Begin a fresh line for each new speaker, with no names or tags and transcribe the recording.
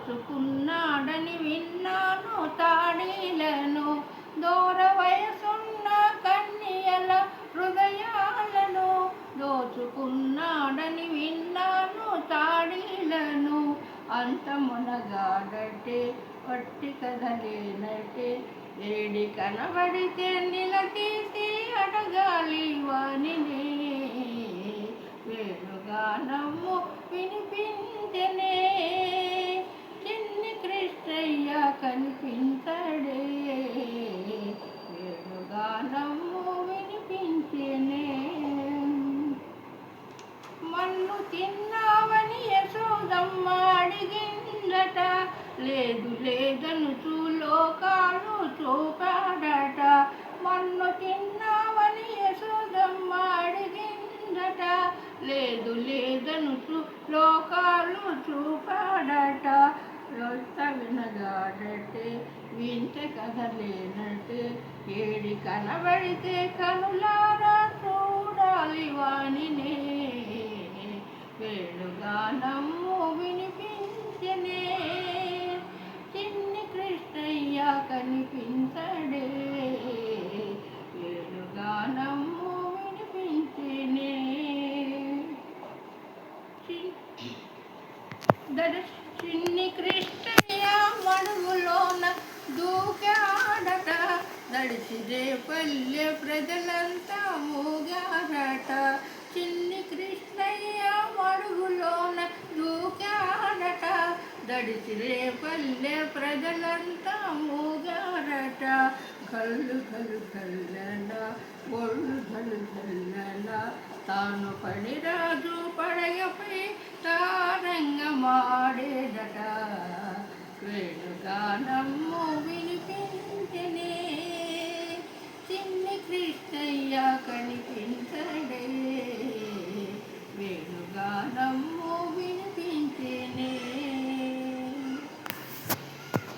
దోచుకున్నాడని విన్నాను తాడీలను, దూర వయసున్న కన్యల హృదయాలను. దోచుకున్నాడని విన్నాను తాడీలను, అంత మునగాడటే పట్టి కదలేనటే. వేడి కనబడితే నిలదీసి అడగాలి వానినే, వేణుగానము వినిపించనే. చిన్ని కృష్ణయ్య కనిపించడే, వేణుగానము వినిపించనే. మన్ను తిన్నావని యశోదమ్మ అడిగిందట, లేదు లేదనుచు లోకాలు చూపాడట. మన్ను తిన్నావని యశోదమ్మ అడిగిందట, లేదు లేదనుచు లోకాలు చూపాడట. లొత్త వినగాడటే వింత కదలేనటే, ఏడి కనబడితే కనులారా చూడాలి వానినే, వేణుగానము వినిపించనే. చిన్ని కృష్ణయ్య కనిపించడే, వేణుగానము వినిపించనే. చిన్ని కృష్ణయ్య మడుగులోన దూకాడట, దడిచిరే పల్లె ప్రజలంతా మూగారట. చిన్ని కృష్ణయ్య మడుగులోన దూకాడట, దడిచిరే పల్లె ప్రజలంతా మూగారట. కళ్ళు కళ్ళు కల్లన ఒళ్ళు కళ్ళు కల్లన, తాను పడిరాజు పడగపై తారంగమాడేదట. వేణుగానము వినిపించనే, చిన్ని కృష్ణయ్య కనిపించడే, వేణుగానము